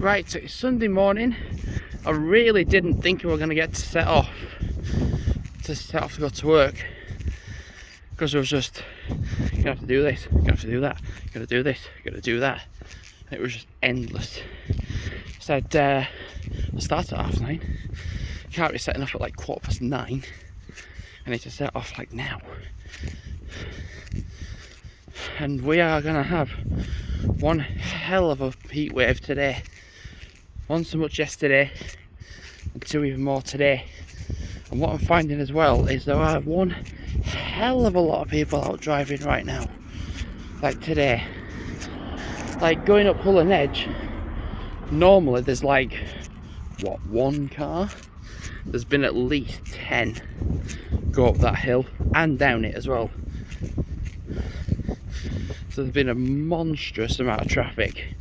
Right, so it's Sunday morning. I really didn't think we were going to get to set off to go to work, because it was just, you have to do this, you have to do that, you gotta do this, you gotta do that. And it was just endless. Said I'll start at 9:30. Can't be setting off at like 9:15. I need to set off like now. And we are gonna have one hell of a heat wave today. One so much yesterday, and two even more today. And what I'm finding as well is there are one hell of a lot of people out driving right now. Like today. Like going up Hull and Edge, normally there's like, what, one car? There's been at least 10 go up that hill and down it as well. So there's been a monstrous amount of traffic,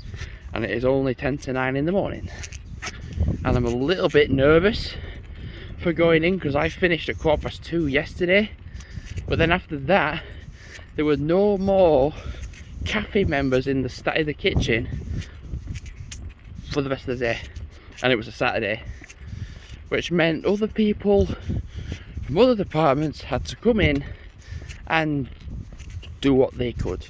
and it is only 10 to 9 in the morning. And I'm a little bit nervous for going in, because I finished at 2:15 yesterday, but then after that there were no more cafe members in the kitchen for the rest of the day, and it was a Saturday, which meant other people from other departments had to come in and do what they could,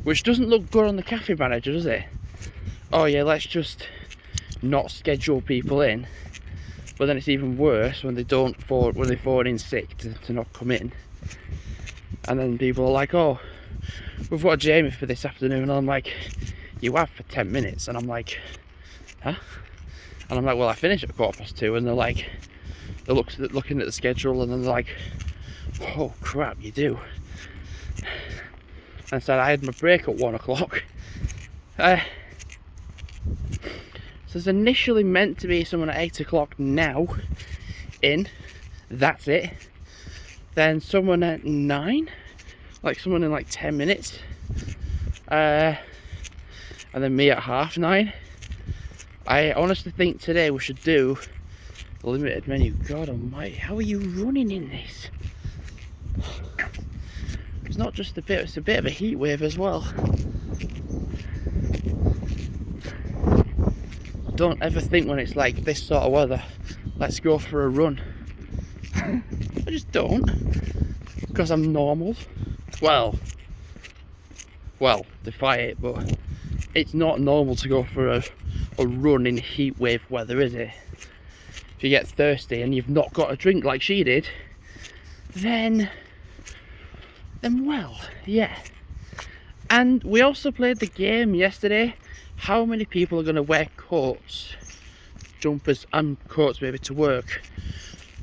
which doesn't look good on the cafe manager, does it? Oh yeah, let's just not schedule people in. But then it's even worse when they phone in sick to not come in. And then people are like, oh, we've got Jamie for this afternoon. And I'm like, you have for 10 minutes. And I'm like, huh? And I'm like, well, I finish at 2:15. And they're like, they're looking at the schedule, and then they're like, oh crap, you do. And said I had my break at 1 o'clock. So there's initially meant to be someone at 8 o'clock now in, that's it. Then someone at 9, like someone in like 10 minutes. And then me at 9:30. I honestly think today we should do the limited menu. God almighty, how are you running in this? It's not just a bit, it's a bit of a heat wave as well. Don't ever think when it's like this sort of weather, let's go for a run. I just don't, because I'm normal. Well, defy it, but it's not normal to go for a run in heat wave weather, is it? If you get thirsty and you've not got a drink like she did, then well, yeah. And we also played the game yesterday. How many people are going to wear coats, jumpers and coats maybe to work?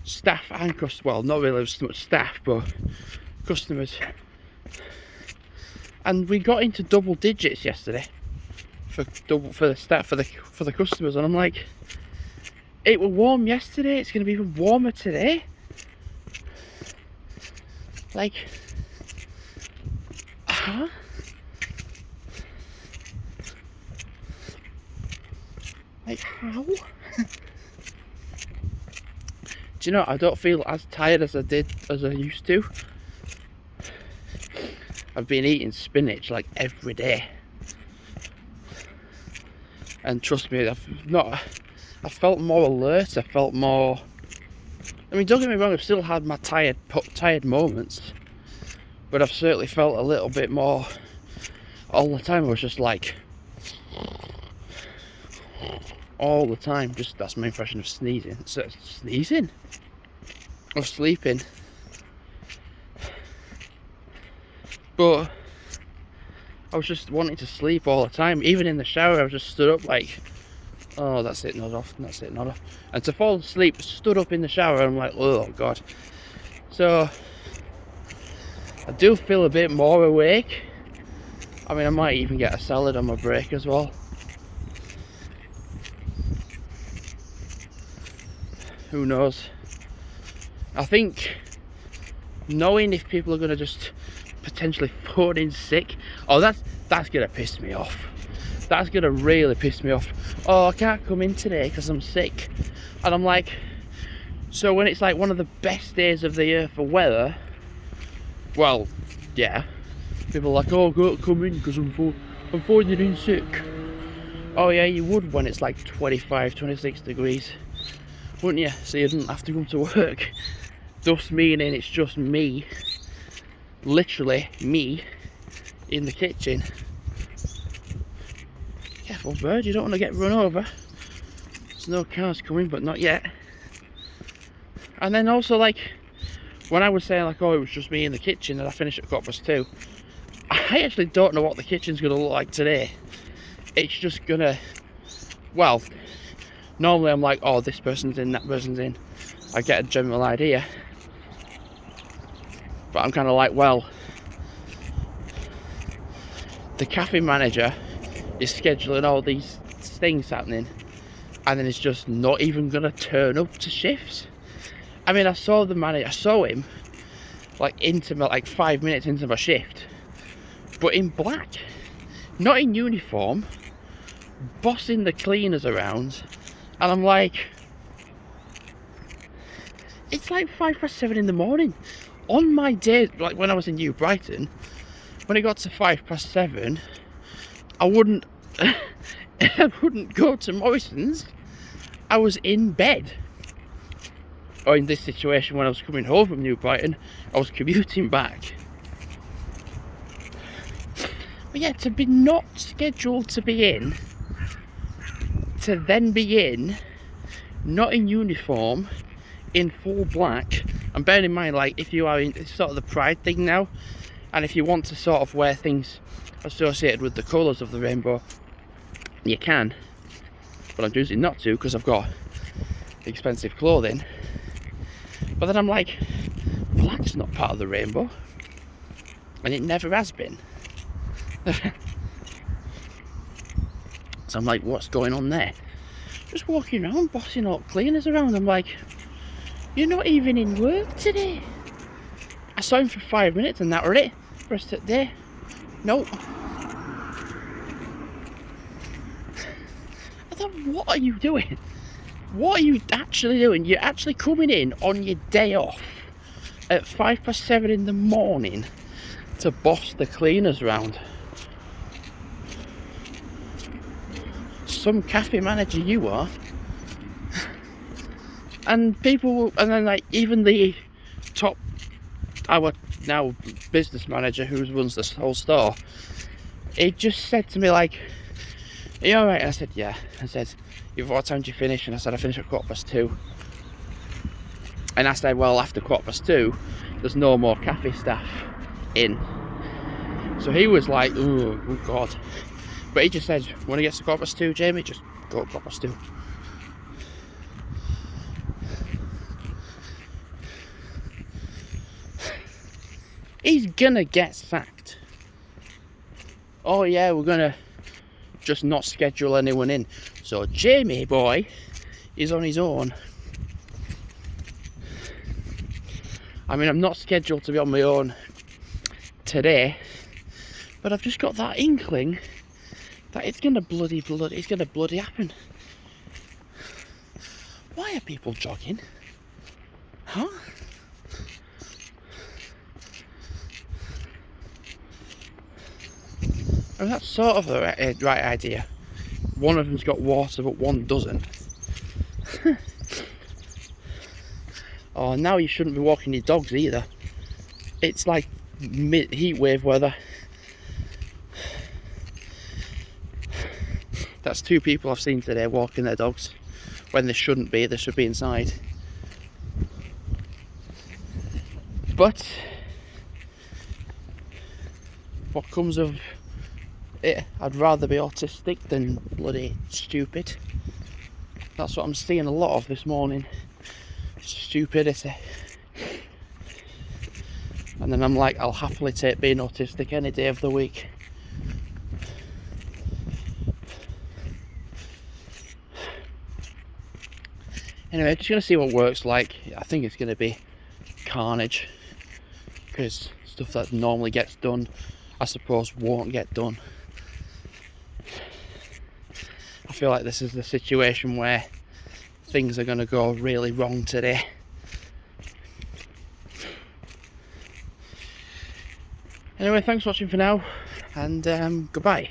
Staff and customers, well, not really so much staff, but customers. And we got into double digits yesterday for the staff, for the customers, and I'm like, it was warm yesterday, it's going to be even warmer today. Like, huh? Like, how? Do you know, I don't feel as tired as I used to. I've been eating spinach like every day, and trust me, I felt more alert. I felt more, I mean, don't get me wrong, I've still had my tired moments, but I've certainly felt a little bit more all the time. I was just like, all the time, just, that's my impression of sneezing. So, sneezing? Of sleeping. But I was just wanting to sleep all the time. Even in the shower, I was just stood up like, oh, that's it, nod off, that's it, nod off. And to fall asleep, stood up in the shower, and I'm like, oh god. So I do feel a bit more awake. I mean, I might even get a salad on my break as well. Who knows? I think knowing if people are going to just potentially phone in sick, oh, that's going to piss me off. That's going to really piss me off. Oh, I can't come in today because I'm sick. And I'm like, so when it's like one of the best days of the year for weather, well, yeah, people are like, oh, go come in because I'm phoning in sick. Oh yeah, you would when it's like 25, 26 degrees, wouldn't you? So you didn't have to come to work. Thus meaning it's just me, literally me, in the kitchen. Careful bird, you don't want to get run over. There's no cars coming, but not yet. And then also, like, when I was saying like, oh, it was just me in the kitchen and I finished at 2:15, I actually don't know what the kitchen's going to look like today. It's just gonna, well, normally I'm like, oh, this person's in, that person's in. I get a general idea. But I'm kind of like, well, the cafe manager is scheduling all these things happening and then it's just not even gonna turn up to shifts. I mean, I saw the manager, I saw him like into my, like 5 minutes into my shift, but in black, not in uniform, bossing the cleaners around. And I'm like, it's like 7:05 in the morning. On my day, like when I was in New Brighton, when it got to 7:05, I wouldn't I wouldn't go to Morrison's. I was in bed. Or in this situation, when I was coming home from New Brighton, I was commuting back. But yeah, to be not scheduled to be in, to then be in, not in uniform, in full black, and bearing in mind, like, if you are in, it's sort of the pride thing now, and if you want to sort of wear things associated with the colours of the rainbow, you can, but I'm choosing not to because I've got expensive clothing. But then I'm like, black's not part of the rainbow, and it never has been. So I'm like, what's going on there? Just walking around, bossing up cleaners around. I'm like, you're not even in work today. I saw him for 5 minutes and that was it. Rest of the day, nope. I thought, what are you doing? What are you actually doing? You're actually coming in on your day off at 7:05 in the morning to boss the cleaners around. Some cafe manager you are. And people, and then like even the top, our now business manager who runs this whole store, he just said to me like, are you alright? I said, yeah. I said, what time do you finish? And I said, I finish at 2:15. And I said, well, after 2:15, there's no more cafe staff in. So he was like, oh God. But he just said, when it gets to 2:15, Jamie, just go at 2:15. He's gonna get sacked. Oh yeah, we're gonna just not schedule anyone in. So Jamie boy is on his own. I mean, I'm not scheduled to be on my own today, but I've just got that inkling that it's gonna bloody happen. Why are people jogging? Huh? I mean, that's sort of the right idea. One of them's got water, but one doesn't. Oh, now you shouldn't be walking your dogs either. It's like heat wave weather. That's 2 people I've seen today walking their dogs when they shouldn't be. They should be inside. But what comes of it, I'd rather be autistic than bloody stupid. That's what I'm seeing a lot of this morning. Stupidity. And then I'm like, I'll happily take being autistic any day of the week. Anyway, just gonna see what works like. I think it's gonna be carnage, because stuff that normally gets done, I suppose, won't get done. I feel like this is the situation where things are going to go really wrong today. Anyway, thanks for watching for now, and goodbye.